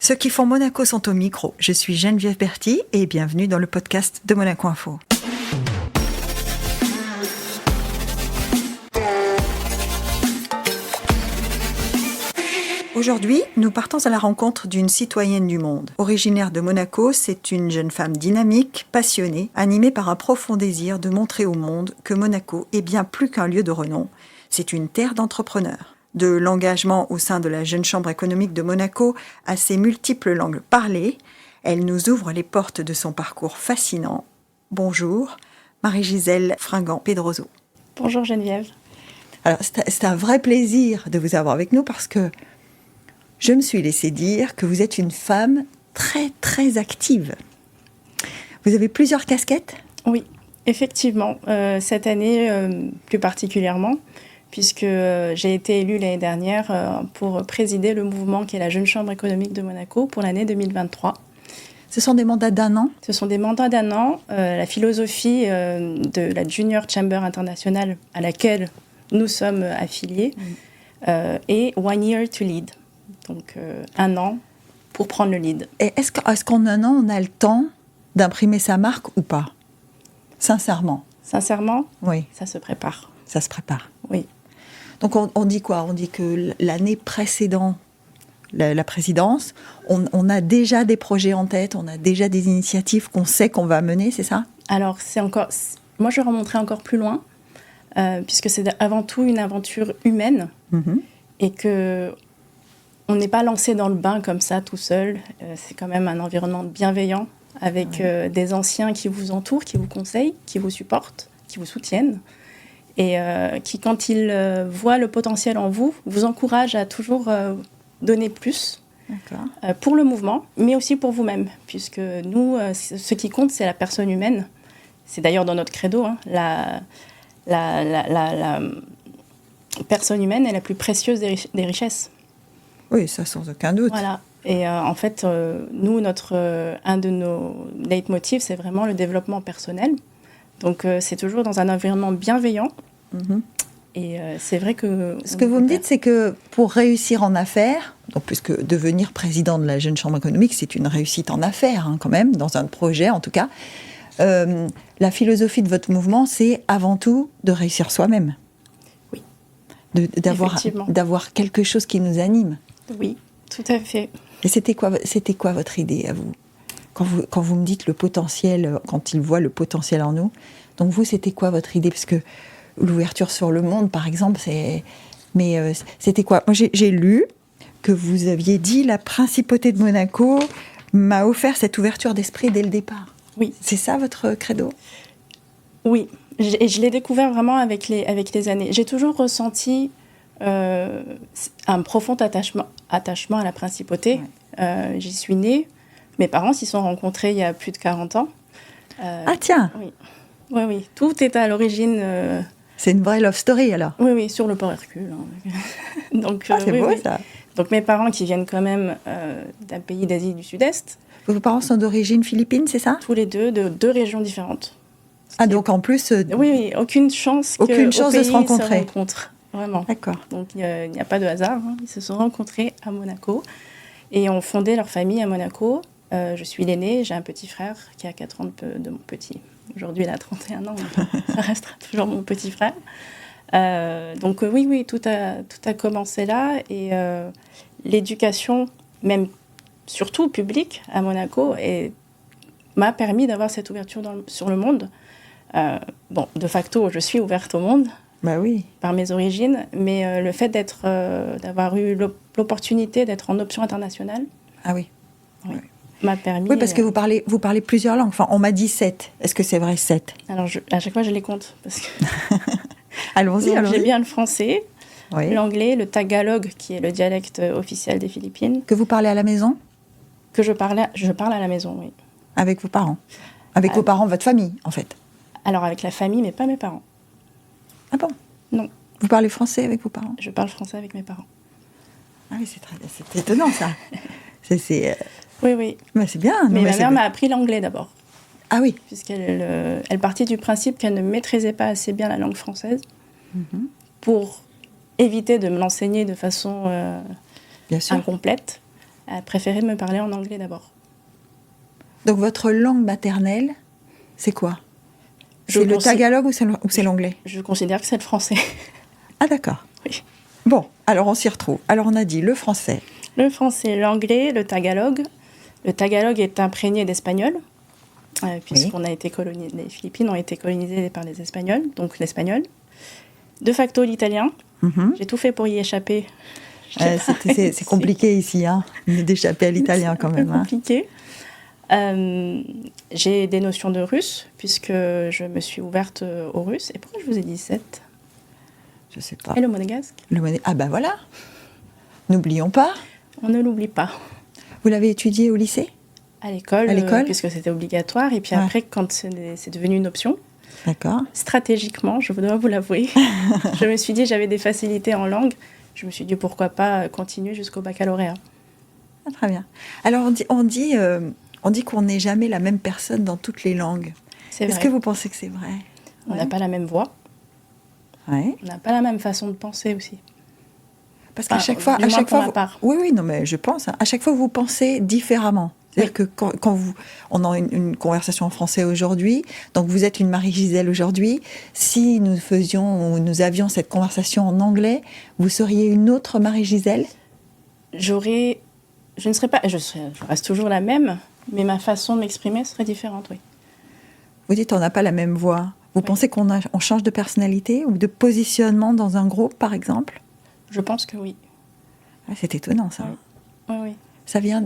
Ceux qui font Monaco sont au micro. Je suis Geneviève Berthy et bienvenue dans le podcast de Monaco Info. Aujourd'hui, nous partons à la rencontre d'une citoyenne du monde. Originaire de Monaco, c'est une jeune femme dynamique, passionnée, animée par un profond désir de montrer au monde que Monaco est bien plus qu'un lieu de renom. C'est une terre d'entrepreneurs. De l'engagement au sein de la Jeune Chambre économique de Monaco à ses multiples langues parlées, elle nous ouvre les portes de son parcours fascinant. Bonjour, Marie-Gisèle Fringant-Pedroso. Bonjour Geneviève. Alors, c'est un vrai plaisir de vous avoir avec nous parce que je me suis laissé dire que vous êtes une femme très, très active. Vous avez plusieurs casquettes ? Oui, effectivement. Cette année, plus particulièrement, puisque j'ai été élue l'année dernière pour présider le mouvement qui est la Jeune Chambre économique de Monaco pour l'année 2023. Ce sont des mandats d'1 an ? Ce sont des mandats d'1 an. La philosophie de la Junior Chamber internationale à laquelle nous sommes affiliés est « One year to lead ». Donc 1 an pour prendre le lead. Et est-ce qu'en 1 an, on a le temps d'imprimer sa marque ou pas ? Sincèrement ? Sincèrement, oui. Ça se prépare. Ça se prépare. Oui. Donc on dit quoi ? On dit que l'année précédant la présidence, on a déjà des projets en tête, on a déjà des initiatives qu'on sait qu'on va mener, c'est ça ? Alors moi je remonterai encore plus loin, puisque c'est avant tout une aventure humaine, et que on n'est pas lancé dans le bain comme ça tout seul. C'est quand même un environnement bienveillant, avec des anciens qui vous entourent, qui vous conseillent, qui vous supportent, qui vous soutiennent, et qui, quand ils voient le potentiel en vous, vous encouragent à toujours donner plus pour le mouvement, mais aussi pour vous-même, puisque nous, ce qui compte, c'est la personne humaine. C'est d'ailleurs dans notre credo, la personne humaine est la plus précieuse des richesses. Oui, ça sans aucun doute. Voilà. Et en fait, nous, un de nos leitmotifs, c'est vraiment le développement personnel. Donc, c'est toujours dans un environnement bienveillant. Et c'est vrai que... Ce que vous me dites, c'est que pour réussir en affaires, donc puisque devenir président de la Jeune Chambre économique, c'est une réussite en affaires, quand même, dans un projet en tout cas, la philosophie de votre mouvement, c'est avant tout de réussir soi-même. Oui. D'avoir quelque chose qui nous anime. Oui, tout à fait. Et c'était quoi votre idée à vous ? Quand vous me dites le potentiel, quand ils voient le potentiel en nous, donc vous, c'était quoi votre idée ? Parce que l'ouverture sur le monde, par exemple, c'était quoi ? Moi, j'ai lu que vous aviez dit la principauté de Monaco m'a offert cette ouverture d'esprit dès le départ. Oui. C'est ça votre credo ? Oui, et je l'ai découvert vraiment avec les années. J'ai toujours ressenti un profond attachement à la principauté. Ouais. J'y suis née. Mes parents s'y sont rencontrés il y a plus de 40 ans. Ah tiens. Oui. Tout est à l'origine... C'est une vraie love story, alors. Oui, sur le port Hercule. Donc, c'est beau, ça. Donc, mes parents qui viennent quand même d'un pays d'Asie du Sud-Est. Vos parents sont d'origine philippine, c'est ça ? Tous les deux, de 2 régions différentes. Donc en plus... Oui, aucune chance de se rencontrer. Vraiment. D'accord. Donc, il n'y a pas de hasard. Ils se sont rencontrés à Monaco et ont fondé leur famille à Monaco. Je suis l'aînée, j'ai un petit frère qui a 4 ans de mon petit. Aujourd'hui, il a 31 ans, donc ça restera toujours mon petit frère. Donc oui, tout a commencé là. Et l'éducation, même surtout publique à Monaco, m'a permis d'avoir cette ouverture sur le monde. De facto, je suis ouverte au monde. Bah oui. Par mes origines, mais le fait d'avoir eu l'opportunité d'être en option internationale, m'a permis... Oui, parce que vous parlez plusieurs langues. Enfin, on m'a dit 7. Est-ce que c'est vrai 7 ? Alors, à chaque fois, je les compte. Parce que... allons-y. J'ai bien le français, l'anglais, le tagalog, qui est le dialecte officiel des Philippines. Que vous parlez à la maison ? Que je parle à la maison, oui. Avec vos parents ? Avec vos parents, votre famille, en fait ? Alors, avec la famille, mais pas mes parents. Ah bon ? Non. Vous parlez français avec vos parents ? Je parle français avec mes parents. Ah oui, c'est étonnant, ça. Oui. Mais c'est bien. Mais ma mère m'a appris l'anglais d'abord. Ah oui. Puisqu'elle partit du principe qu'elle ne maîtrisait pas assez bien la langue française pour éviter de me l'enseigner de façon incomplète. a préféré me parler en anglais d'abord. Donc votre langue maternelle, c'est quoi? C'est le tagalog ou c'est l'anglais? Je considère que c'est le français. Ah d'accord. Oui. Bon, alors on s'y retrouve. Alors on a dit le français. Le français, l'anglais, le tagalog. Le tagalog est imprégné d'espagnol, puisqu'on a été les Philippines ont été colonisées par les Espagnols, donc l'espagnol. De facto l'italien. J'ai tout fait pour y échapper. C'est compliqué ici, hein, d'échapper à l'italien quand même. C'est compliqué. J'ai des notions de russe, puisque je me suis ouverte au russe. Et pourquoi je vous ai dit 7? Je sais pas. Et le monégasque. Ah ben voilà. N'oublions pas. On ne l'oublie pas. Vous l'avez étudié au lycée? À l'école, puisque c'était obligatoire. Et puis après, quand c'est devenu une option, d'accord. Stratégiquement, je dois vous l'avouer, je me suis dit, j'avais des facilités en langue. Je me suis dit, pourquoi pas continuer jusqu'au baccalauréat. Ah, très bien. Alors, on dit qu'on n'est jamais la même personne dans toutes les langues. Est-ce que vous pensez que c'est vrai? On n'a pas la même voix. Ouais. On n'a pas la même façon de penser aussi. Parce qu'à chaque fois, oui, non, mais je pense, à chaque fois, vous pensez différemment. C'est-à-dire que quand on a une conversation en français aujourd'hui, donc vous êtes une Marie-Gisèle aujourd'hui, si nous avions cette conversation en anglais, vous seriez une autre Marie-Gisèle? Je reste toujours la même, mais ma façon de m'exprimer serait différente, oui. Vous dites on n'a pas la même voix. Vous pensez qu'on change de personnalité ou de positionnement dans un groupe, par exemple? Je pense que oui. Ah, c'est étonnant, ça. Oui. Ça vient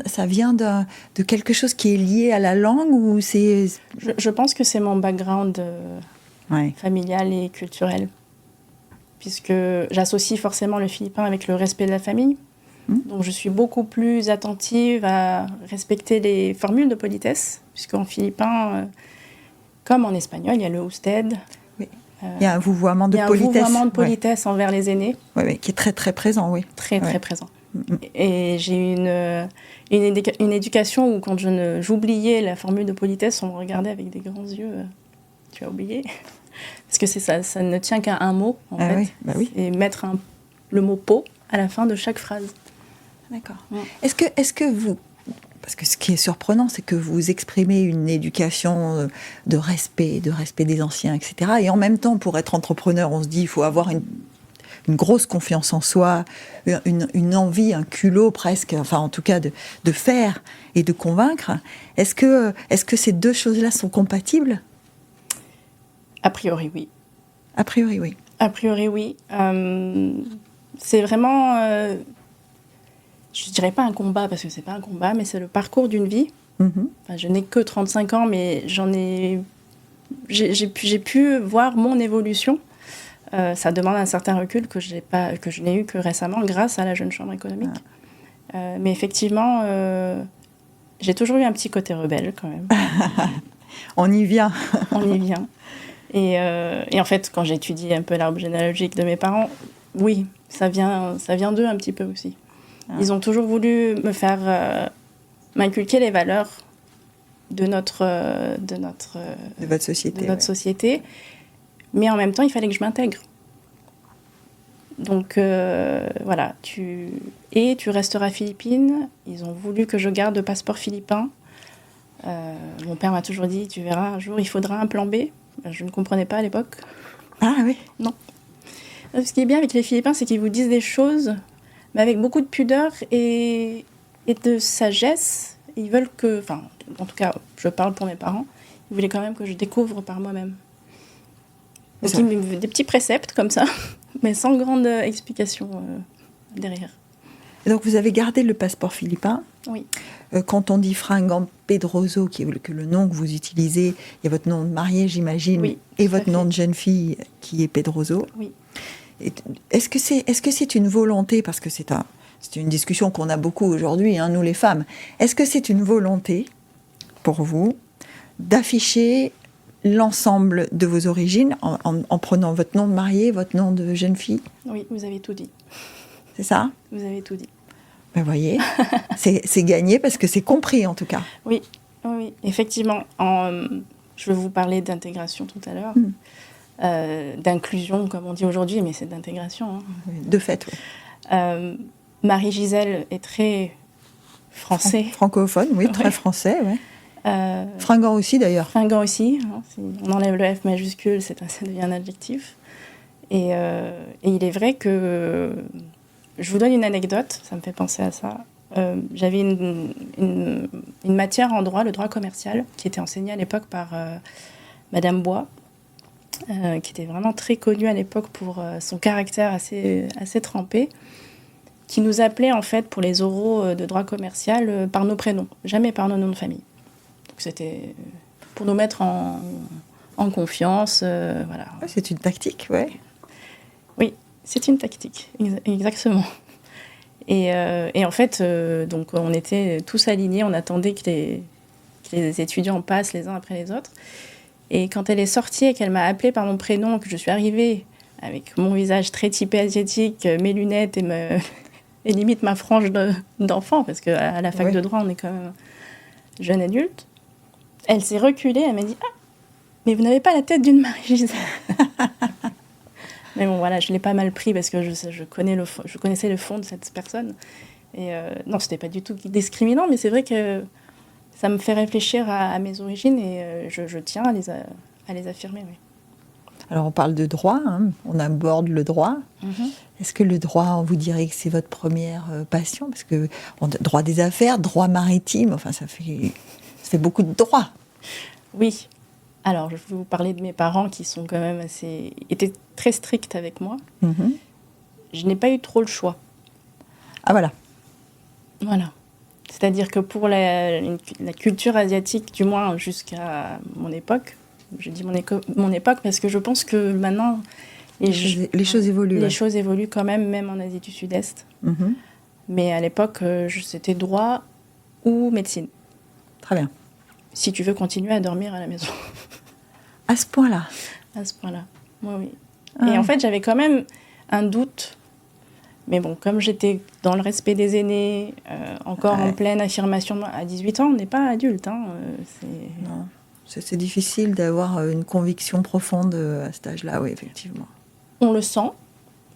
de quelque chose qui est lié à la langue ou c'est... Je pense que c'est mon background familial et culturel. Puisque j'associe forcément le philippin avec le respect de la famille. Donc je suis beaucoup plus attentive à respecter les formules de politesse. Puisqu'en philippin, comme en espagnol, il y a le usted. Oui. Il y a un vouvoiement de politesse. Il y a un vouvoiement de politesse envers les aînés. Oui, qui est très très présent, oui. Très présent. Et j'ai une éducation où quand j'oubliais la formule de politesse, on me regardait avec des grands yeux. Tu as oublié? Parce que ça ne tient qu'à un mot, en fait. Oui. Et mettre le mot pot à la fin de chaque phrase. D'accord. Est-ce que vous... Parce que ce qui est surprenant, c'est que vous exprimez une éducation de respect des anciens, etc. Et en même temps, pour être entrepreneur, on se dit qu'il faut avoir une grosse confiance en soi, une envie, un culot presque, enfin en tout cas de faire et de convaincre. Est-ce que ces deux choses-là sont compatibles? A priori, oui. A priori, oui. A priori, oui. C'est vraiment, je dirais pas un combat, parce que c'est pas un combat, mais c'est le parcours d'une vie. Enfin, je n'ai que 35 ans, mais j'ai pu voir mon évolution. Ça demande un certain recul que je n'ai eu que récemment grâce à la Jeune Chambre économique. Mais effectivement, j'ai toujours eu un petit côté rebelle quand même. On y vient. On y vient. Et en fait, quand j'étudie un peu l'arbre généalogique de mes parents, oui, ça vient d'eux un petit peu aussi. Ils ont toujours voulu me faire m'inculquer les valeurs de votre société. De notre société. Mais en même temps, il fallait que je m'intègre. Donc, voilà, tu resteras philippine. Ils ont voulu que je garde le passeport philippin. Mon père m'a toujours dit, tu verras, un jour, il faudra un plan B. Je ne comprenais pas à l'époque. Ah oui? Non. Ce qui est bien avec les Philippins, c'est qu'ils vous disent des choses, mais avec beaucoup de pudeur et de sagesse. Ils veulent que... Enfin, en tout cas, je parle pour mes parents. Ils voulaient quand même que je découvre par moi-même. Donc, des petits préceptes comme ça, mais sans grande explication derrière. Et donc, vous avez gardé le passeport philippin? Oui. Quand on dit Fringan Pedroso, qui est le nom que vous utilisez, il y a votre nom de mariée, j'imagine, oui, et votre nom de jeune fille qui est Pedroso. Oui. Est-ce que c'est une volonté, parce que c'est une discussion qu'on a beaucoup aujourd'hui, nous les femmes, est-ce que c'est une volonté pour vous d'afficher l'ensemble de vos origines en prenant votre nom de mariée, votre nom de jeune fille? Oui, vous avez tout dit. C'est ça? Vous avez tout dit. Ben voyez, c'est gagné parce que c'est compris en tout cas. Oui, effectivement. Je vais vous parler d'intégration tout à l'heure, d'inclusion comme on dit aujourd'hui, mais c'est d'intégration. De fait, oui. Marie-Gisèle est très français. Francophone, oui, très français, ouais. Fringant aussi, d'ailleurs. Fringant aussi. Hein, si on enlève le F majuscule, ça devient un adjectif. Et il est vrai que... Je vous donne une anecdote, ça me fait penser à ça. J'avais une matière en droit, le droit commercial, qui était enseignée à l'époque par Madame Bois, qui était vraiment très connue à l'époque pour son caractère assez trempé, qui nous appelait en fait pour les oraux de droit commercial par nos prénoms, jamais par nos noms de famille. Donc c'était pour nous mettre en confiance, voilà. C'est une tactique, ouais. Oui, c'est une tactique, exactement. Et en fait, donc on était tous alignés, on attendait que les étudiants passent les uns après les autres. Et quand elle est sortie et qu'elle m'a appelée par mon prénom, que je suis arrivée avec mon visage très typé asiatique, mes lunettes et limite ma frange d'enfant, parce qu'à la fac de droit, on est quand même jeune adulte, elle s'est reculée, elle m'a dit « Ah, mais vous n'avez pas la tête d'une Marie-Gisèle !» Mais bon, voilà, je l'ai pas mal pris parce que je connaissais le fond de cette personne. Et non, c'était pas du tout discriminant, mais c'est vrai que ça me fait réfléchir à mes origines et je tiens à les affirmer. Oui. Alors, on parle de droit, hein, on aborde le droit. Est-ce que le droit, vous direz que c'est votre première passion? Parce que droit des affaires, droit maritime, enfin, ça fait beaucoup de droit. Oui. Alors, je vais vous parler de mes parents qui sont quand même étaient très stricts avec moi. Je n'ai pas eu trop le choix. Ah, voilà. Voilà. C'est-à-dire que pour la culture asiatique, du moins jusqu'à mon époque, je dis mon époque parce que je pense que maintenant, les choses évoluent. Les choses évoluent quand même en Asie du Sud-Est. Mais à l'époque, c'était droit ou médecine. Très bien. Si tu veux continuer à dormir à la maison. À ce point-là? À ce point-là, oui. Et en fait, j'avais quand même un doute. Mais bon, comme j'étais dans le respect des aînés, encore en pleine affirmation, à 18 ans, on n'est pas adulte. Hein, non, c'est difficile d'avoir une conviction profonde à cet âge-là, oui, effectivement. On le sent,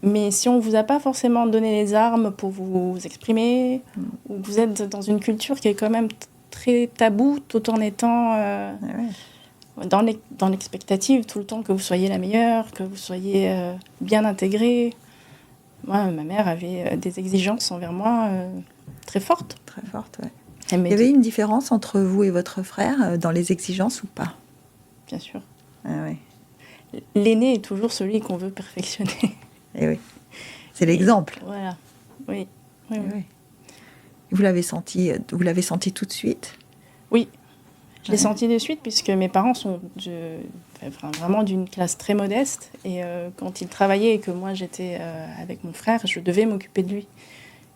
mais si on ne vous a pas forcément donné les armes pour vous exprimer, ou que vous êtes dans une culture qui est quand même très taboue, tout en étant dans l'expectative tout le temps que vous soyez la meilleure, que vous soyez bien intégrée. Moi, ma mère avait des exigences envers moi très fortes. Très fortes, oui. Il y avait une différence entre vous et votre frère dans les exigences ou pas? Bien sûr. Ah, oui. L'aîné est toujours celui qu'on veut perfectionner. Et oui. C'est l'exemple. Voilà. Oui. Oui. Vous l'avez senti tout de suite? Oui. Je l'ai senti de suite puisque mes parents sont vraiment d'une classe très modeste. Et quand ils travaillaient et que moi j'étais avec mon frère, je devais m'occuper de lui.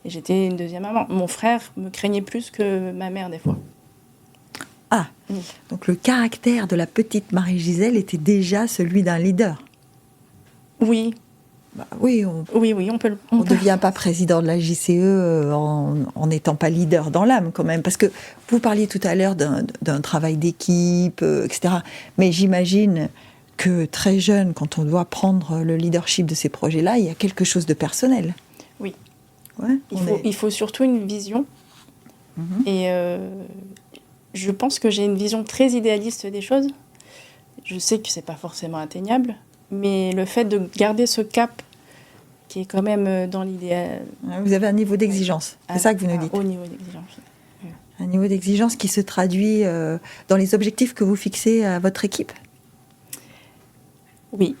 Et j'étais une deuxième maman. Mon frère me craignait plus que ma mère des fois. Ah, donc le caractère de la petite Marie-Gisèle était déjà celui d'un leader. Oui. Bah, oui, on ne devient pas président de la JCE en n'étant pas leader dans l'âme quand même. Parce que vous parliez tout à l'heure d'un travail d'équipe, etc. Mais j'imagine que très jeune, quand on doit prendre le leadership de ces projets-là, il y a quelque chose de personnel. Oui. Ouais, il faut surtout une vision. Et je pense que j'ai une vision très idéaliste des choses. Je sais que ce n'est pas forcément atteignable. Mais le fait de garder ce cap qui est quand même dans l'idéal... Vous avez un niveau d'exigence, c'est ça que vous nous dites? Haut niveau d'exigence. Oui. Un niveau d'exigence qui se traduit dans les objectifs que vous fixez à votre équipe? Oui.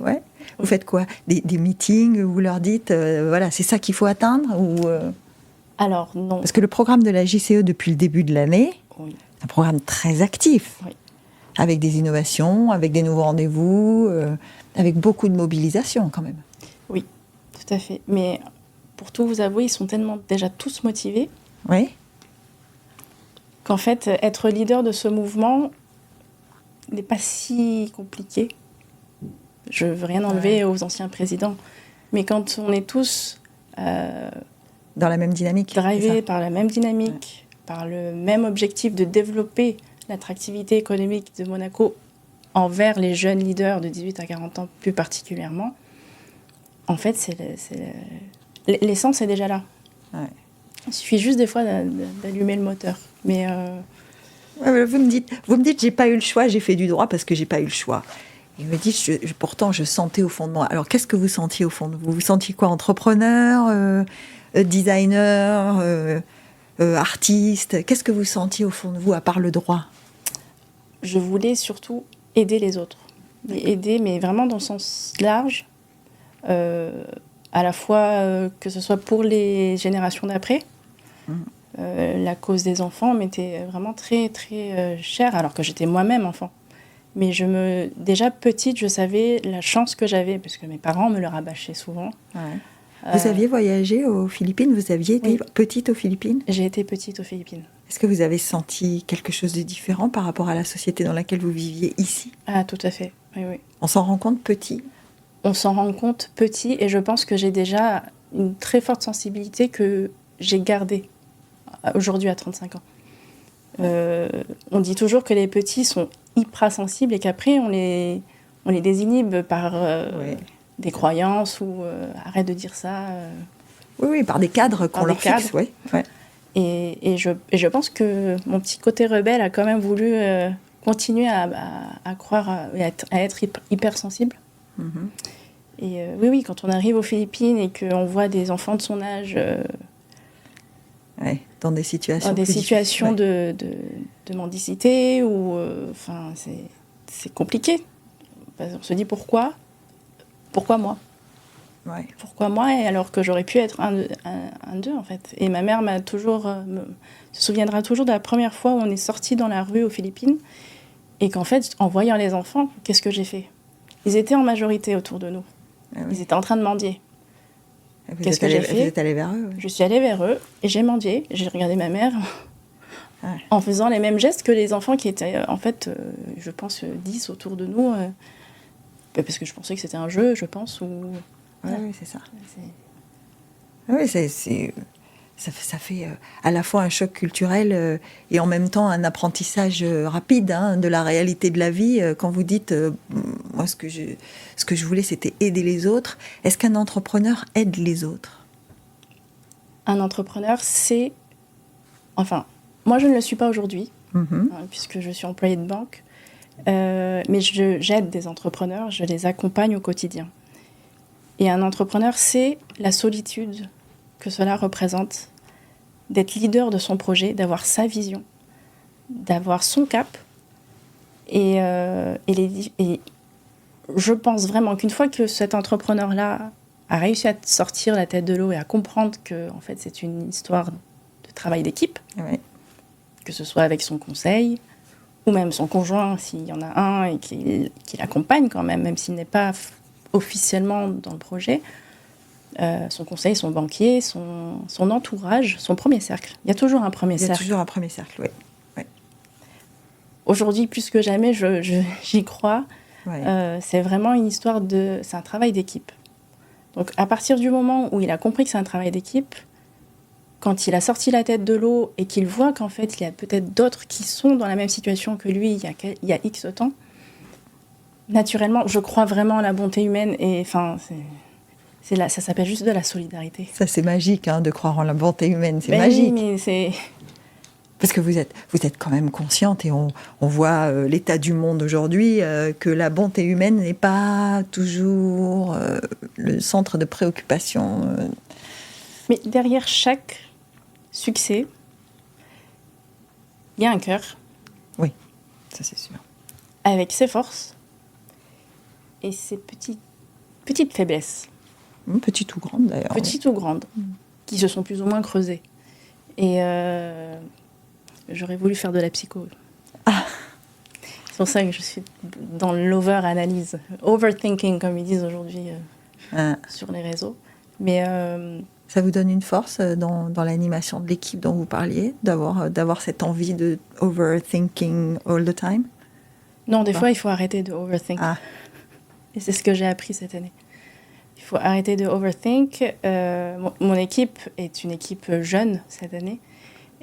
Ouais. Vous faites quoi? Des meetings où vous leur dites, voilà, c'est ça qu'il faut atteindre ou Alors, non. Parce que le programme de la JCE depuis le début de l'année, c'est un programme très actif. Oui. Avec des innovations, avec des nouveaux rendez-vous, avec beaucoup de mobilisation quand même. Oui, tout à fait. Mais pour tout vous avouer, ils sont tellement déjà tous motivés qu'en fait, être leader de ce mouvement n'est pas si compliqué. Je ne veux rien enlever aux anciens présidents. Mais quand on est tous... dans la même dynamique. Drivés par la même dynamique, par le même objectif de développer l'attractivité économique de Monaco envers les jeunes leaders de 18 à 40 ans plus particulièrement, en fait, l'essence est déjà là. Ouais. Il suffit juste des fois d'allumer le moteur. Mais Vous me dites, j'ai pas eu le choix, j'ai fait du droit parce que j'ai pas eu le choix. Et vous me dites, pourtant, je sentais au fond de moi. Alors, qu'est-ce que vous sentiez au fond de vous? Vous sentiez quoi? Entrepreneur, designer, artiste? Qu'est-ce que vous sentiez au fond de vous, à part le droit? je voulais surtout aider les autres. Aider, mais vraiment dans le sens large. À la fois que ce soit pour les générations d'après. La cause des enfants m'était vraiment très, très chère, alors que j'étais moi-même enfant. Mais déjà petite, je savais la chance que j'avais, parce que mes parents me le rabâchaient souvent. Ouais. Vous aviez voyagé aux Philippines? Vous aviez été petite aux Philippines? J'ai été petite aux Philippines. Est-ce que vous avez senti quelque chose de différent par rapport à la société dans laquelle vous viviez ici? Ah, tout à fait, oui. On s'en rend compte petit? On s'en rend compte petit, et je pense que j'ai déjà une très forte sensibilité que j'ai gardée aujourd'hui à 35 ans. On dit toujours que les petits sont hypersensibles et qu'après on les désinhibe par des croyances ou arrête de dire ça. Oui, par des cadres qu'on leur fixe. Ouais. Et je pense que mon petit côté rebelle a quand même voulu continuer à croire et à être hypersensible. Et oui, quand on arrive aux Philippines et qu'on voit des enfants de son âge dans des situations, de mendicité, ou c'est compliqué. On se dit pourquoi moi? Pourquoi moi, et alors que j'aurais pu être un d'eux, en fait. Et ma mère se souviendra toujours de la première fois où on est sortis dans la rue aux Philippines, et qu'en fait, en voyant les enfants, qu'est-ce que j'ai fait? Ils étaient en majorité autour de nous. Ils étaient en train de mendier. Qu'est-ce que j'ai fait? Vous êtes allée vers eux? Je suis allée vers eux et j'ai mendié. J'ai regardé ma mère en faisant les mêmes gestes que les enfants qui étaient, en fait, je pense, 10 autour de nous. Parce que je pensais que c'était un jeu, je pense. Voilà. Oui, c'est ça. Ça fait à la fois un choc culturel et en même temps un apprentissage rapide de la réalité de la vie. Quand vous dites, moi ce que je voulais c'était aider les autres, est-ce qu'un entrepreneur aide les autres? Un entrepreneur, c'est... Enfin, moi je ne le suis pas aujourd'hui, puisque je suis employée de banque, mais j'aide des entrepreneurs, je les accompagne au quotidien. Et un entrepreneur, c'est la solitude que cela représente, d'être leader de son projet, d'avoir sa vision, d'avoir son cap. Et je pense vraiment qu'une fois que cet entrepreneur-là a réussi à sortir la tête de l'eau et à comprendre que en fait, c'est une histoire de travail d'équipe, que ce soit avec son conseil, ou même son conjoint, s'il y en a un, et qu'il l'accompagne quand même s'il n'est pas officiellement dans le projet, son conseil, son banquier, son entourage, son premier cercle. Il y a toujours un premier cercle. Il y a toujours un premier cercle, oui. Aujourd'hui, plus que jamais, j'y crois. C'est vraiment une histoire c'est un travail d'équipe. Donc, à partir du moment où il a compris que c'est un travail d'équipe, quand il a sorti la tête de l'eau et qu'il voit qu'en fait, il y a peut-être d'autres qui sont dans la même situation que lui il y a X temps, naturellement, je crois vraiment à la bonté humaine et ça s'appelle juste de la solidarité. Ça, c'est magique de croire en la bonté humaine, c'est magique. Oui, mais c'est... Parce que vous êtes quand même consciente et on voit l'état du monde aujourd'hui, que la bonté humaine n'est pas toujours le centre de préoccupation. Mais derrière chaque succès, il y a un cœur. Oui, ça c'est sûr. Avec ses forces et ses petites faiblesses. Petites ou grandes d'ailleurs. Petites ou grandes, qui se sont plus ou moins creusées. Et j'aurais voulu faire de la psycho. C'est pour ça que je suis dans l'over-analyse. Overthinking, comme ils disent aujourd'hui sur les réseaux. Mais... ça vous donne une force dans l'animation de l'équipe dont vous parliez, d'avoir cette envie de overthinking all the time? Non, des fois, il faut arrêter de overthink. Et c'est ce que j'ai appris cette année. Il faut arrêter de overthink. Mon équipe est une équipe jeune cette année.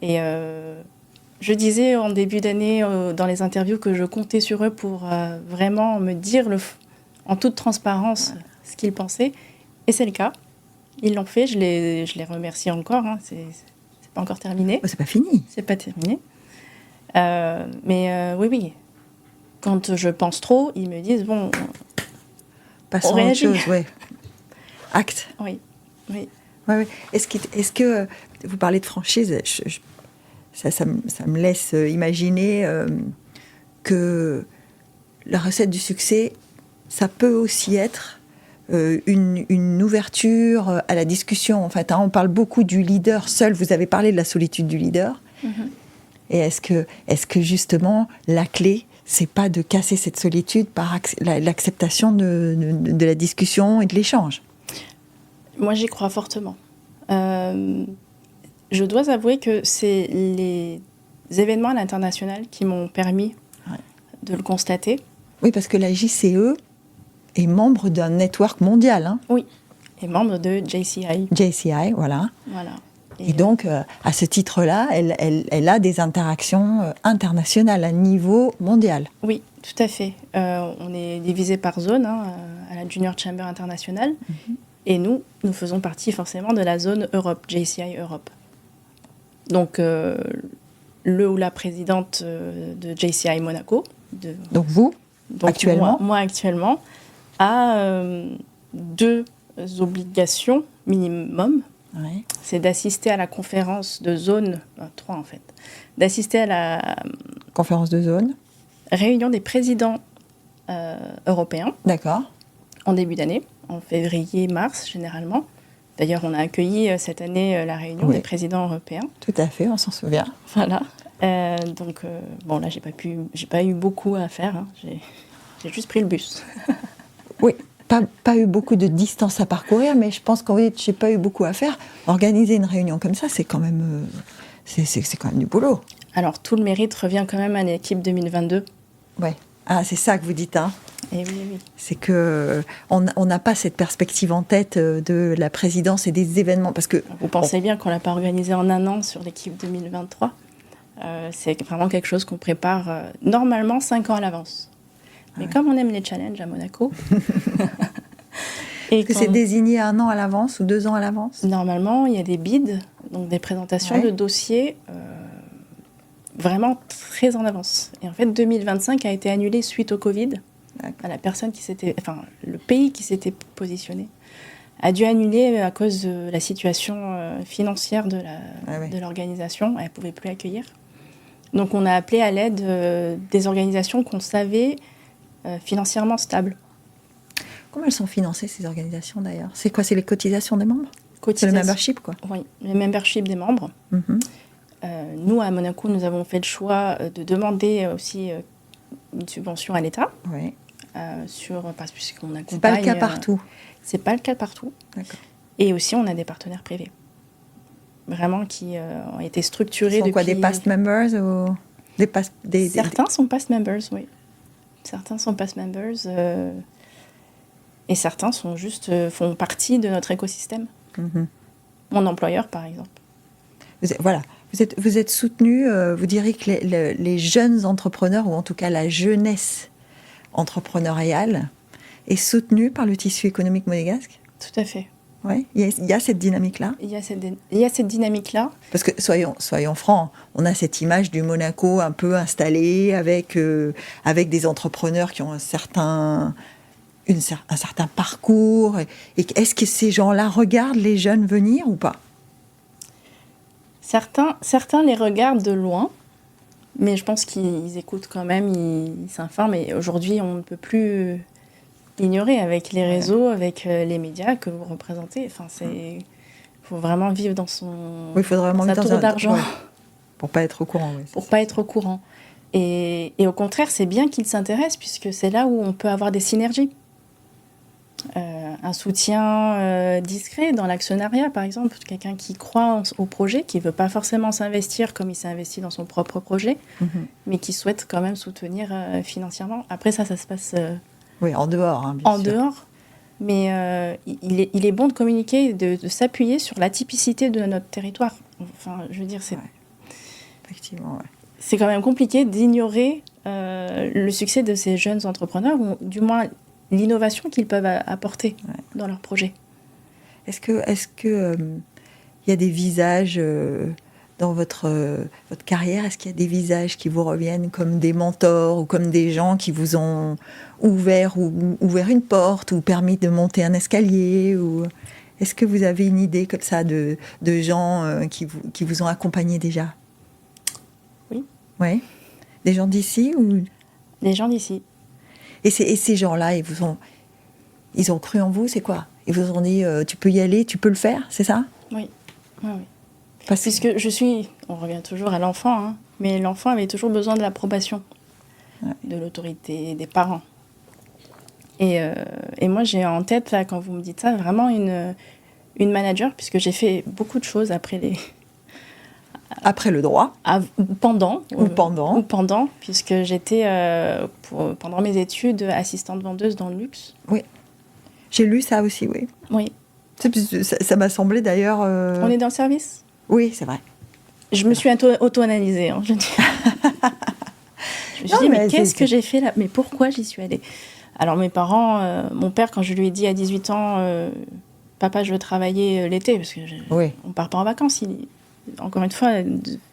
Et je disais en début d'année, dans les interviews, que je comptais sur eux pour vraiment me dire en toute transparence ce qu'ils pensaient. Et c'est le cas. Ils l'ont fait, je les remercie encore. pas encore terminé. Oh, c'est pas fini. C'est pas terminé. Mais oui. Quand je pense trop, ils me disent, bon, Passons on à autre réagit. chose, ouais. Acte. Oui. Ouais. Est-ce que vous parlez de franchise, ça me laisse imaginer que la recette du succès, ça peut aussi être une ouverture à la discussion. En fait, on parle beaucoup du leader seul. Vous avez parlé de la solitude du leader. Mm-hmm. Et est-ce que justement la clé, c'est pas de casser cette solitude par l'acceptation de la discussion et de l'échange? Moi, j'y crois fortement. Je dois avouer que c'est les événements à l'international qui m'ont permis de le constater. Oui, parce que la JCE est membre d'un network mondial. Hein. Oui, et membre de JCI. JCI, voilà. Et donc, à ce titre-là, elle a des interactions internationales à niveau mondial. Oui, tout à fait. On est divisé par zone à la Junior Chamber Internationale. Mm-hmm. Et nous faisons partie forcément de la zone Europe, JCI Europe. Donc, le ou la présidente de JCI Monaco. Donc, vous, actuellement moi, actuellement, a 2 obligations minimum. Ouais. C'est d'assister à la conférence de zone, 3 en fait, d'assister à la conférence de zone, réunion des présidents européens. D'accord. En début d'année, en février-mars généralement. D'ailleurs, on a accueilli cette année la réunion des présidents européens. Tout à fait, on s'en souvient. Voilà. Donc, bon, là, j'ai pas eu beaucoup à faire. Hein. J'ai juste pris le bus. Oui. Pas eu beaucoup de distance à parcourir, mais je pense qu'en fait, j'ai pas eu beaucoup à faire. Organiser une réunion comme ça, c'est quand même, c'est quand même du boulot. Alors, tout le mérite revient quand même à l'équipe 2022. Ouais. Ah, c'est ça que vous dites, hein. Et oui. C'est que on n'a pas cette perspective en tête de la présidence et des événements, parce que vous pensez bien qu'on l'a pas organisé en un an sur l'équipe 2023. C'est vraiment quelque chose qu'on prépare normalement 5 ans à l'avance. Mais comme on aime les challenges à Monaco... Est-ce que c'est désigné 1 an à l'avance ou 2 ans à l'avance? Normalement, il y a des bids, donc des présentations de dossiers vraiment très en avance. Et en fait, 2025 a été annulé suite au Covid. À la personne le pays qui s'était positionné a dû annuler à cause de la situation financière de l'organisation. Elle ne pouvait plus accueillir. Donc, on a appelé à l'aide des organisations qu'on savait financièrement stables. Comment elles sont financées, ces organisations, d'ailleurs? C'est quoi? C'est les cotisations des membres? C'est le membership, quoi? Oui, le membership des membres. Mm-hmm. Nous, à Monaco, nous avons fait le choix de demander aussi une subvention à l'État. Oui. Puisqu'on accompagne... C'est pas le cas partout. C'est pas le cas partout. D'accord. Et aussi, on a des partenaires privés. Vraiment, qui ont été structurés depuis... quoi, des past members ou Certains sont past members, oui. Certains sont past members... Et certains font partie de notre écosystème. Mm-hmm. Mon employeur, par exemple. Vous êtes soutenu, vous diriez que les jeunes entrepreneurs, ou en tout cas la jeunesse entrepreneuriale, est soutenue par le tissu économique monégasque? Tout à fait. Oui, il y a cette dynamique-là. Il y a cette dynamique-là. Parce que, soyons francs, on a cette image du Monaco un peu installé, avec des entrepreneurs qui ont un certain parcours. Et est-ce que ces gens-là regardent les jeunes venir ou pas? Certains les regardent de loin, mais je pense qu'ils écoutent quand même, ils s'informent. Et aujourd'hui, on ne peut plus ignorer avec les réseaux, avec les médias que vous représentez. Enfin, il faut vraiment vivre dans il faudrait vraiment sa tour d'argent. Pour pas être au courant. Oui, pour pas être au courant. Et au contraire, c'est bien qu'ils s'intéressent, puisque c'est là où on peut avoir des synergies. Un soutien discret dans l'actionnariat, par exemple, quelqu'un qui croit au projet, qui ne veut pas forcément s'investir comme il s'est investi dans son propre projet, mais qui souhaite quand même soutenir financièrement. Après, ça se passe en dehors. Hein, bien sûr. Dehors, mais il est bon de communiquer, de s'appuyer sur l'atypicité de notre territoire. Enfin, je veux dire, c'est... Ouais. Effectivement, ouais. C'est quand même compliqué d'ignorer le succès de ces jeunes entrepreneurs, ou du moins l'innovation qu'ils peuvent apporter dans leurs projets. Est-ce que y a des visages dans votre carrière, est-ce qu'il y a des visages qui vous reviennent comme des mentors ou comme des gens qui vous ont ouvert une porte ou permis de monter un escalier ou... Est-ce que vous avez une idée comme ça de gens qui vous ont accompagné déjà? Oui. Ouais. Des gens d'ici ou... Des gens d'ici. Et ces gens-là, ils ont cru en vous, c'est quoi? Ils vous ont dit, tu peux y aller, tu peux le faire, c'est ça? Oui. Puisque on revient toujours à l'enfant, hein, mais l'enfant avait toujours besoin de l'approbation, de l'autorité des parents. Et moi, j'ai en tête, là, quand vous me dites ça, vraiment une manager, puisque j'ai fait beaucoup de choses après le droit. Pendant. Ou pendant. Puisque j'étais, pendant mes études, assistante vendeuse dans le luxe. Oui. J'ai lu ça aussi, oui. Oui. Ça m'a semblé d'ailleurs... On est dans le service? Oui, c'est vrai. Je me suis auto-analysée, je dis. Je me suis dit, mais qu'est-ce que j'ai fait là? Mais pourquoi j'y suis allée? Alors mes parents, mon père, quand je lui ai dit à 18 ans, papa, je veux travailler l'été, parce qu'on ne part pas en vacances. Encore une fois,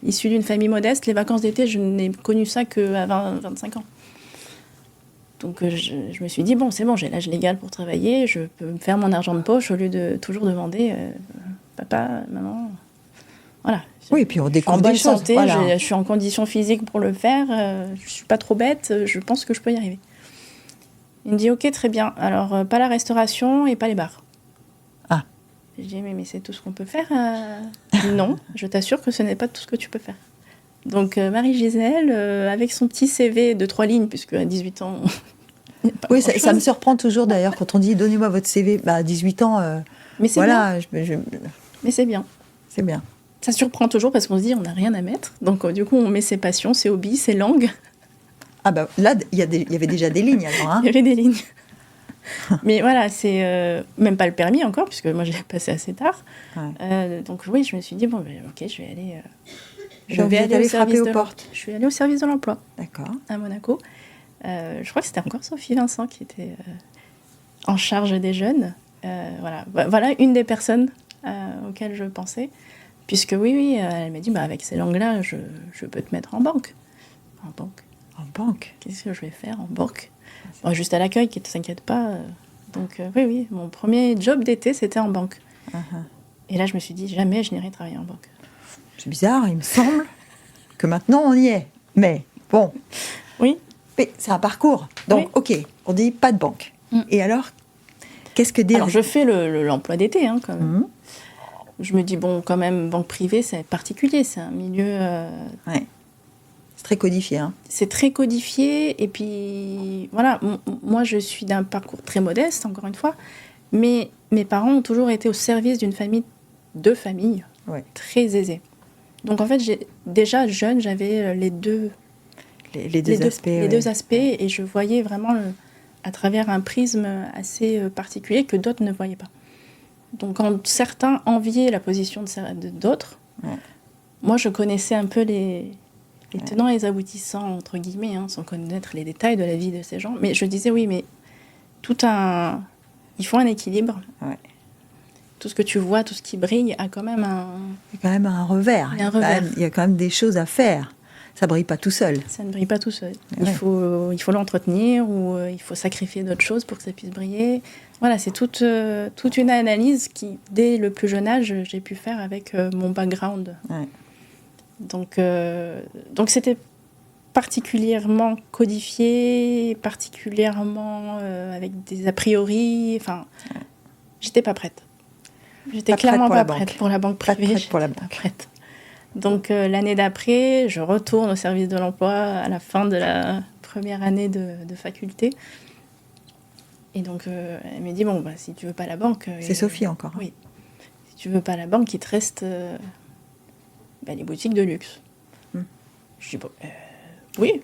issu d'une famille modeste, les vacances d'été, je n'ai connu ça qu'à 25 ans. Donc je me suis dit, bon, c'est bon, j'ai l'âge légal pour travailler, je peux me faire mon argent de poche au lieu de toujours demander papa, maman. Voilà. Oui, et puis on découvre en bonne des choses. santé, Voilà. je suis en condition physique pour le faire, je ne suis pas trop bête, je pense que je peux y arriver. Il me dit, ok, très bien, alors pas la restauration et pas les bars. Ah. Je dis, mais c'est tout ce qu'on peut faire Non, je t'assure que ce n'est pas tout ce que tu peux faire. Donc Marie-Gisèle, avec son petit CV de 3 lignes, puisque à 18 ans... Oui, ça me surprend toujours d'ailleurs quand on dit donnez-moi votre CV. À 18 ans, mais c'est voilà. bien. Mais c'est bien. C'est bien. Ça surprend toujours parce qu'on se dit on n'a rien à mettre. Donc du coup, on met ses passions, ses hobbies, ses langues. Ah bah là, il y avait déjà des lignes alors. Hein. Il y avait des lignes. Mais voilà, c'est même pas le permis encore, puisque moi j'ai passé assez tard. Ouais. Donc oui, je me suis dit, bon, ok, je vais aller... je vais aller frapper aux portes. Je suis allée au service de l'emploi. D'accord. À Monaco. Je crois que c'était encore Sophie Vincent qui était en charge des jeunes. Voilà une des personnes auxquelles je pensais. Puisque oui, elle m'a dit, avec ces langues-là, je peux te mettre en banque. En banque. En banque? Qu'est-ce que je vais faire en banque? Juste à l'accueil, qui ne s'inquiète pas. Donc oui, mon premier job d'été, c'était en banque. Uh-huh. Et là, je me suis dit, jamais je n'irai travailler en banque. C'est bizarre, il me semble que maintenant on y est. Mais bon. Oui. Mais c'est un parcours. Donc, ok, on dit pas de banque. Et alors, qu'est-ce que dire? Alors, je fais l'emploi d'été, quand même. Je me dis, bon, quand même, banque privée, c'est particulier. C'est un milieu... Ouais. C'est très codifié. Hein. C'est très codifié. Et puis, voilà, moi, je suis d'un parcours très modeste, encore une fois. Mais mes parents ont toujours été au service d'une famille, très aisée. Donc, en fait, déjà jeune, j'avais les deux aspects. Les deux aspects. Et je voyais vraiment à travers un prisme assez particulier que d'autres ne voyaient pas. Donc, quand certains enviaient la position d'autres, moi, je connaissais un peu les tenants et les aboutissants, entre guillemets, sans connaître les détails de la vie de ces gens. Mais je disais, oui, mais il faut un équilibre. Ouais. Tout ce que tu vois, tout ce qui brille, a quand même un... Il y a quand même un revers. Il y a quand même des choses à faire. Ça ne brille pas tout seul. Ça ne brille pas tout seul. Il faut l'entretenir ou il faut sacrifier d'autres choses pour que ça puisse briller. Voilà, c'est toute une analyse qui, dès le plus jeune âge, j'ai pu faire avec mon background. Ouais. Donc c'était particulièrement codifié, particulièrement avec des a priori. Enfin, j'étais pas prête. J'étais clairement pas prête pour la banque privée. Pas prête pour la banque. Pas prête. Donc l'année d'après, je retourne au service de l'emploi à la fin de la première année de faculté. Et donc elle m'a dit, bon, si tu veux pas la banque... C'est Sophie encore. Oui. Si tu veux pas la banque, il te reste les boutiques de luxe. Je dis, bon, oui,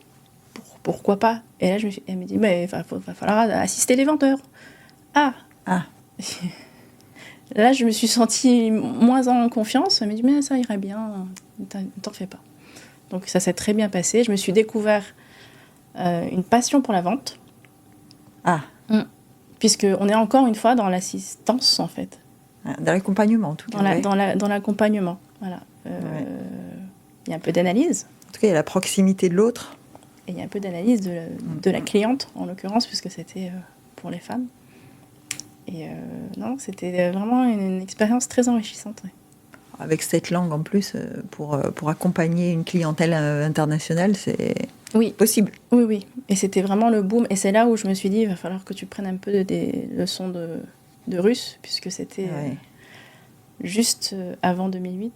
pourquoi pas? Et là, elle me dit, il va falloir assister les vendeurs. Ah. Là, je me suis sentie moins en confiance. Elle m'a dit, mais ça irait bien, t'en fais pas. Donc ça s'est très bien passé. Je me suis découvert une passion pour la vente. Puisqu'on est encore une fois dans l'assistance, en fait. Dans l'accompagnement, en tout cas. Dans l'accompagnement, voilà. Il y a un peu d'analyse. En tout cas, il y a la proximité de l'autre. Et il y a un peu d'analyse de la cliente, en l'occurrence, puisque c'était pour les femmes. Et non, c'était vraiment une expérience très enrichissante. Ouais. Avec cette langue en plus, pour accompagner une clientèle internationale, c'est possible. Oui, oui. Et c'était vraiment le boom. Et c'est là où je me suis dit, il va falloir que tu prennes un peu des leçons de russe, puisque c'était juste avant 2008.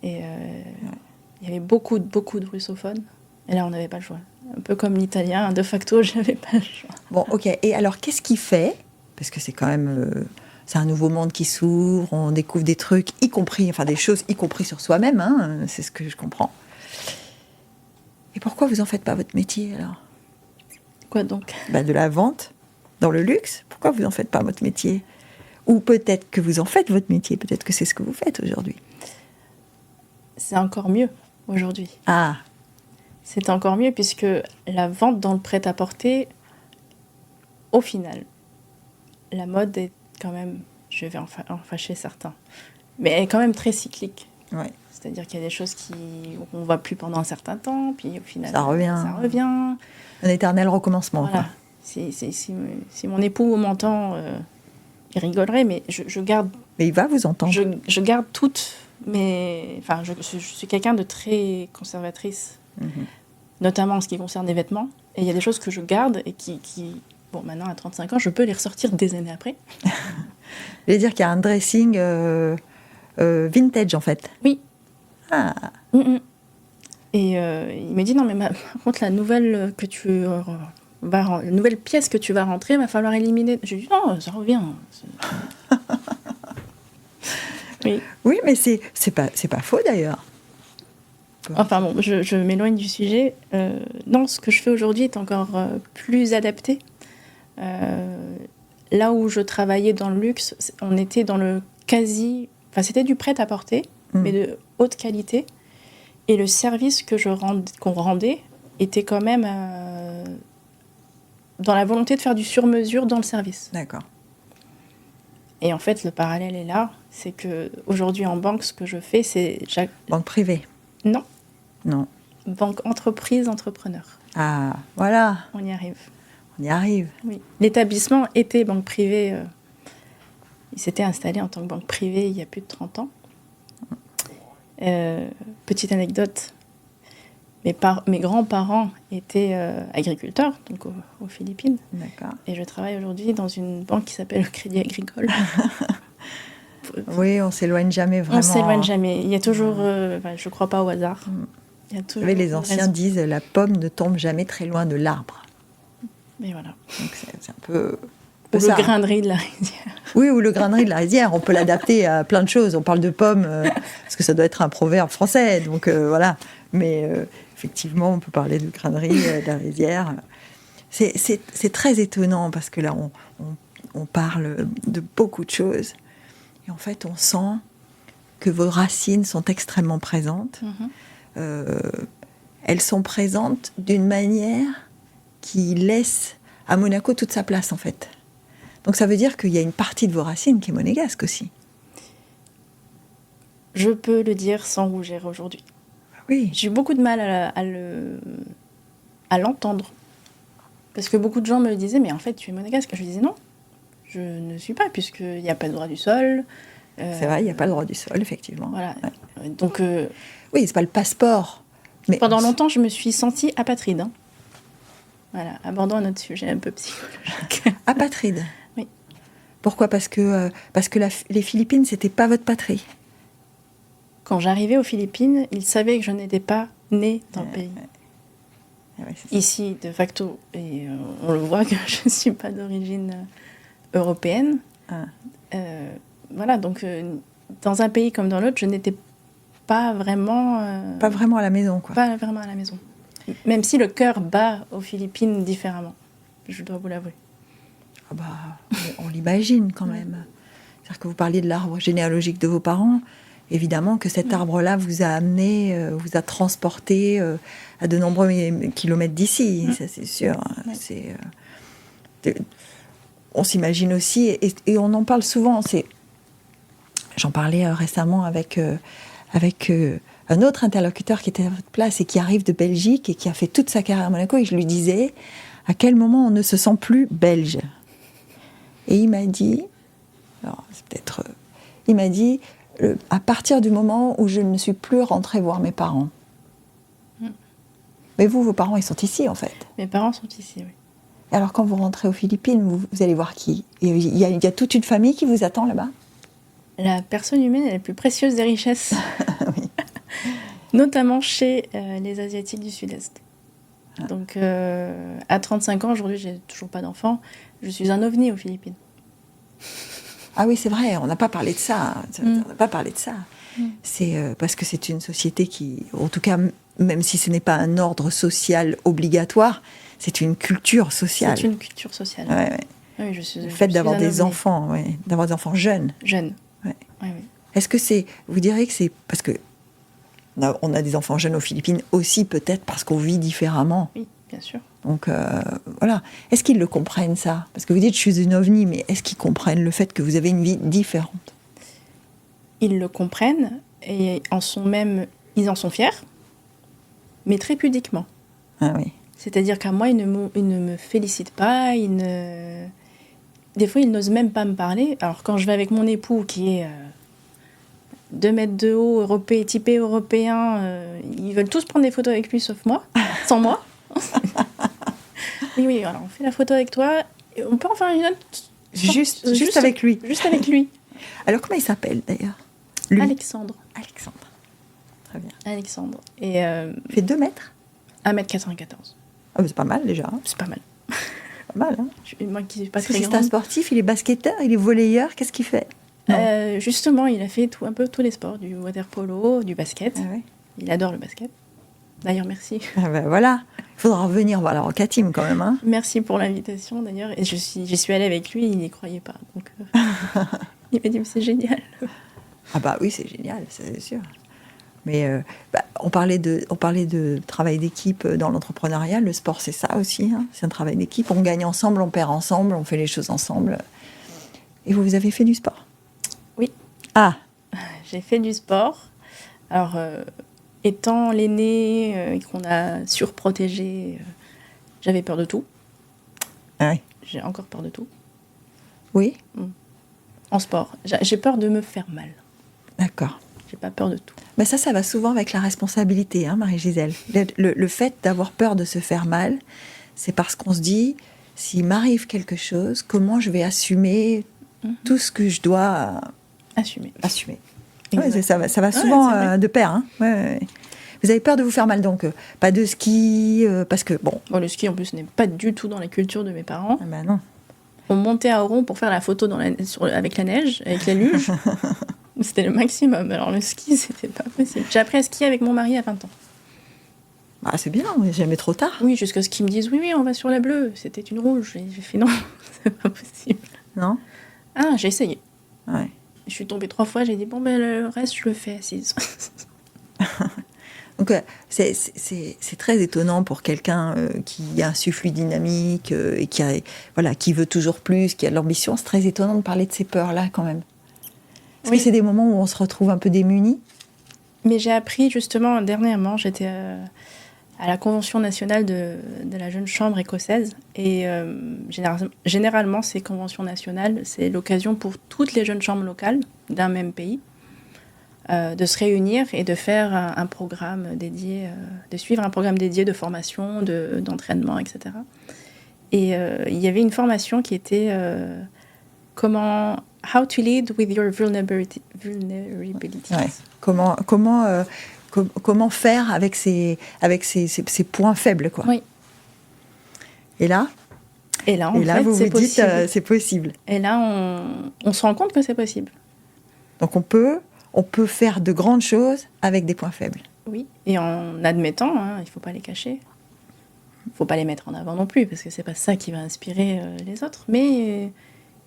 Et il y avait beaucoup de russophones. Et là, on n'avait pas le choix. Un peu comme l'italien, de facto, je n'avais pas le choix. Bon, ok. Et alors, qu'est-ce qui fait, parce que c'est quand même... c'est un nouveau monde qui s'ouvre, on découvre des trucs, des choses, y compris sur soi-même, hein, c'est ce que je comprends. Et pourquoi vous en faites pas votre métier, alors ? Quoi donc ? De la vente, dans le luxe, pourquoi vous en faites pas votre métier ? Ou peut-être que vous en faites votre métier, peut-être que c'est ce que vous faites aujourd'hui. C'est encore mieux, aujourd'hui. Ah. C'est encore mieux, puisque la vente dans le prêt-à-porter, au final, la mode est quand même, je vais en fâcher certains, mais elle est quand même très cyclique. Ouais. C'est-à-dire qu'il y a des choses qu'on ne voit plus pendant un certain temps, puis au final, ça revient. Un éternel recommencement. Voilà. Quoi. Si mon époux m'entend, il rigolerait, mais je garde... Mais il va vous entendre. Je garde toutes, mais... Enfin, je suis quelqu'un de très conservatrice, notamment en ce qui concerne les vêtements. Et il y a des choses que je garde et qui bon, maintenant, à 35 ans, je peux les ressortir des années après. Je veux dire qu'il y a un dressing vintage, en fait. Oui. Ah. Et il me dit, non, mais par contre, la nouvelle pièce que tu vas rentrer, il va falloir éliminer. Je lui dis, non, ça revient. Oui, mais c'est pas faux, d'ailleurs. Enfin bon, je m'éloigne du sujet. Non, ce que je fais aujourd'hui est encore plus adapté. Là où je travaillais dans le luxe, on était dans le quasi... Enfin, c'était du prêt-à-porter, mais de haute qualité. Et le service qu'on rendait était quand même dans la volonté de faire du sur-mesure dans le service. D'accord. Et en fait, le parallèle est là. C'est qu'aujourd'hui, en banque, ce que je fais, c'est... Banque privée ? Non. Non. Banque entreprise, entrepreneur. Ah, voilà. On y arrive. On y arrive. Oui. L'établissement était banque privée. Il s'était installé en tant que banque privée il y a plus de 30 ans. Petite anecdote. Mes grands-parents étaient agriculteurs, donc aux Philippines. D'accord. Et je travaille aujourd'hui dans une banque qui s'appelle le Crédit Agricole. Oui, on ne s'éloigne jamais vraiment. On ne s'éloigne jamais. Il y a toujours... je ne crois pas au hasard. Il y a toujours les anciens disent la pomme ne tombe jamais très loin de l'arbre. Mais voilà. Donc c'est un peu... Ou le grainerie de la rizière. Oui, ou le grainerie de la rizière. On peut l'adapter à plein de choses. On parle de pommes, parce que ça doit être un proverbe français. Donc voilà. Mais effectivement, on peut parler de grainerie, de la rizière. C'est très étonnant, parce que là, on parle de beaucoup de choses. Et en fait, on sent que vos racines sont extrêmement présentes. Elles sont présentes d'une manière qui laisse à Monaco toute sa place, en fait. Donc ça veut dire qu'il y a une partie de vos racines qui est monégasque aussi. Je peux le dire sans rougir aujourd'hui. Oui. J'ai eu beaucoup de mal à l'entendre. Parce que beaucoup de gens me disaient, mais en fait, tu es monégasque. Je disais non, je ne suis pas, puisqu'il n'y a pas de droit du sol. C'est vrai, il n'y a pas le droit du sol, effectivement. Voilà. Ouais. Donc, oui, c'est pas le passeport. Mais pendant longtemps, je me suis sentie apatride. Hein. Voilà, abordons un autre sujet un peu psychologique. Apatride. Oui. Pourquoi ? Parce que les Philippines, c'était pas votre patrie. Quand j'arrivais aux Philippines, ils savaient que je n'étais pas née dans le pays. Ouais, ici, de facto, et on le voit que je ne suis pas d'origine européenne. Voilà, donc dans un pays comme dans l'autre, je n'étais pas vraiment... pas vraiment à la maison, quoi. Pas vraiment à la maison. Même si le cœur bat aux Philippines différemment, je dois vous l'avouer. Ah bah, on l'imagine quand même. C'est-à-dire que vous parliez de l'arbre généalogique de vos parents. Évidemment que cet arbre-là vous a amené, vous a transporté à de nombreux kilomètres d'ici, ça c'est sûr. On s'imagine aussi, et on en parle souvent. J'en parlais récemment avec avec un autre interlocuteur qui était à votre place et qui arrive de Belgique et qui a fait toute sa carrière à Monaco, et je lui disais à quel moment on ne se sent plus belge. Et il m'a dit, alors c'est peut-être, il m'a dit, à partir du moment où je ne suis plus rentrée voir mes parents. Mais vous, vos parents, ils sont ici en fait. Mes parents sont ici, oui. Et alors quand vous rentrez aux Philippines, vous allez voir qui? Il y a toute une famille qui vous attend là-bas? La personne humaine est la plus précieuse des richesses. Oui. Notamment chez les Asiatiques du Sud-Est. Ah. Donc, à 35 ans, aujourd'hui, j'ai toujours pas d'enfant. Je suis un ovni aux Philippines. Ah oui, c'est vrai, on n'a pas parlé de ça. On n'a pas parlé de ça. C'est parce que c'est une société qui, en tout cas, même si ce n'est pas un ordre social obligatoire, c'est une culture sociale. C'est une culture sociale. Ouais, ouais. Oui, le fait d'avoir des enfants, ouais, d'avoir des enfants jeunes. Jeunes. Ouais. Oui, oui. Est-ce que vous direz que c'est parce que on a des enfants jeunes aux Philippines aussi, peut-être parce qu'on vit différemment. Oui, bien sûr. Donc voilà. Est-ce qu'ils le comprennent ça? Parce que vous dites je suis une ovni, mais est-ce qu'ils comprennent le fait que vous avez une vie différente? Ils le comprennent et ils en sont fiers, mais très pudiquement. Ah oui. C'est-à-dire qu'à moi, ils ne me félicitent pas, des fois, ils n'osent même pas me parler. Alors, quand je vais avec mon époux, qui est 2 mètres de haut, typé européen, ils veulent tous prendre des photos avec lui, sauf moi, sans moi. Oui, alors on fait la photo avec toi, et on peut en faire une autre. Juste avec lui. Juste avec lui. Alors, comment il s'appelle, d'ailleurs? Alexandre. Très bien. Alexandre. Et, il fait 2 mètres 1m94. Ah, c'est pas mal, déjà. C'est pas mal. Pas mal, hein. Moi qui suis pas très C'est grande. un sportif, il est basketteur, il est volleyeur, qu'est-ce qu'il fait? Justement, il a fait un peu tous les sports, du water polo, du basket. Ah ouais. Il adore le basket. D'ailleurs, merci. Ah ben voilà, il faudra revenir voir la Rocatim quand même. Hein. Merci pour l'invitation d'ailleurs. Et j'y suis allée avec lui, il n'y croyait pas. Donc, il m'a dit, mais c'est génial. Ah bah oui, c'est génial, c'est sûr. Mais on parlait de travail d'équipe dans l'entrepreneuriat. Le sport, c'est ça aussi. Hein. C'est un travail d'équipe. On gagne ensemble, on perd ensemble, on fait les choses ensemble. Et vous avez fait du sport? Oui. Ah. J'ai fait du sport. Alors, étant l'aînée qu'on a surprotégée, j'avais peur de tout. Ah oui. J'ai encore peur de tout. Oui. En sport. J'ai peur de me faire mal. D'accord. J'ai pas peur de tout. Mais ça va souvent avec la responsabilité, hein, Marie-Gisèle. Le fait d'avoir peur de se faire mal, c'est parce qu'on se dit, s'il m'arrive quelque chose, comment je vais assumer tout ce que je dois assumer. Ouais, ça va souvent de pair. Hein. Ouais. Vous avez peur de vous faire mal, donc pas de ski, parce que bon... Le ski, en plus, n'est pas du tout dans la culture de mes parents. Ah ben non. On montait à Oron pour faire la photo avec la neige, avec la luge. C'était le maximum. Alors le ski, c'était pas possible. J'ai appris à skier avec mon mari à 20 ans. Ah, c'est bien, on n'est jamais trop tard. Oui, jusqu'à ce qu'ils me disent oui, on va sur la bleue. C'était une rouge. Et j'ai fait non, c'est pas possible. Non? Ah, j'ai essayé. Ouais. Je suis tombée 3 fois, j'ai dit le reste, je le fais assise. Donc, c'est très étonnant pour quelqu'un qui a un souffle dynamique et qui veut toujours plus, qui a de l'ambition. C'est très étonnant de parler de ces peurs-là, quand même. Est-ce que c'est des moments où on se retrouve un peu démunis? Mais j'ai appris, justement, dernièrement, j'étais à la Convention nationale de la jeune chambre écossaise. Et généralement, ces conventions nationales, c'est l'occasion pour toutes les jeunes chambres locales d'un même pays de se réunir et de faire un programme dédié, de suivre un programme dédié de formation, d'entraînement, etc. Et il y avait une formation qui était How to lead with your vulnerabilities. Ouais. Comment faire avec ses points faibles, quoi. Oui. Et là, vous vous dites c'est possible. Et là, on se rend compte que c'est possible. Donc on peut faire de grandes choses avec des points faibles. Oui, et en admettant, il ne faut pas les cacher. Il ne faut pas les mettre en avant non plus, parce que ce n'est pas ça qui va inspirer les autres. Mais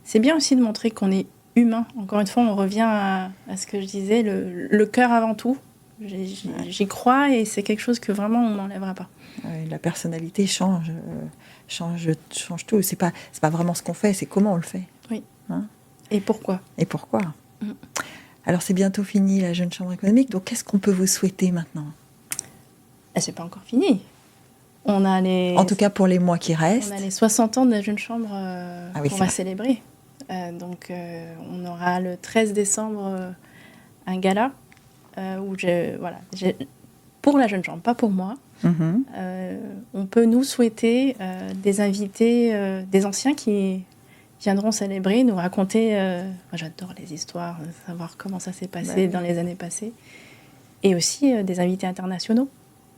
c'est bien aussi de montrer qu'on est humain. Encore une fois, on revient à ce que je disais, le cœur avant tout. J'y crois et c'est quelque chose que vraiment on n'enlèvera pas. La personnalité change tout. C'est pas vraiment ce qu'on fait, c'est comment on le fait. Oui. Hein? Et pourquoi. Alors c'est bientôt fini la Jeune Chambre économique, donc qu'est-ce qu'on peut vous souhaiter maintenant? C'est pas encore fini. En tout cas pour les mois qui restent. On a les 60 ans de la Jeune Chambre qu'on va vrai. célébrer. On aura le 13 décembre un gala où pour la Jeune Chambre, pas pour moi. On peut nous souhaiter des invités, des anciens qui viendront célébrer, nous raconter. Moi, j'adore les histoires, savoir comment ça s'est passé dans les années passées. Et aussi des invités internationaux,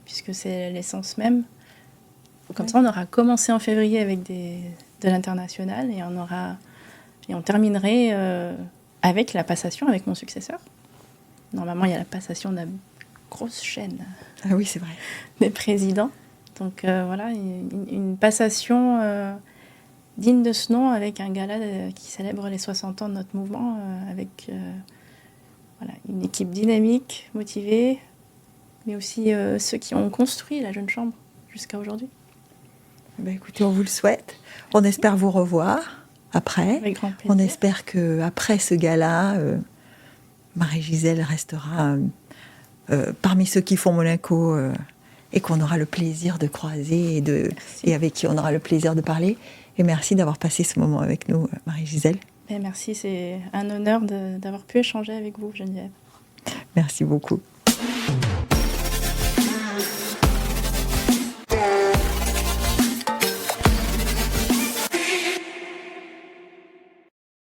puisque c'est l'essence même. Comme ça, on aura commencé en février avec de l'international et on terminerait avec la passation avec mon successeur. Normalement, il y a la passation de la grosse chaîne. Ah oui, c'est vrai. Des présidents. Donc voilà, une passation digne de ce nom avec un gala qui célèbre les 60 ans de notre mouvement, avec une équipe dynamique, motivée, mais aussi ceux qui ont construit la Jeune Chambre jusqu'à aujourd'hui. Écoutez, on vous le souhaite. On espère vous revoir après. Avec grand plaisir. On espère qu'après ce gala, Marie-Gisèle restera parmi ceux qui font Monaco et qu'on aura le plaisir de croiser et avec qui on aura le plaisir de parler. Et merci d'avoir passé ce moment avec nous, Marie-Gisèle. Merci, c'est un honneur d'avoir pu échanger avec vous, Geneviève. Merci beaucoup.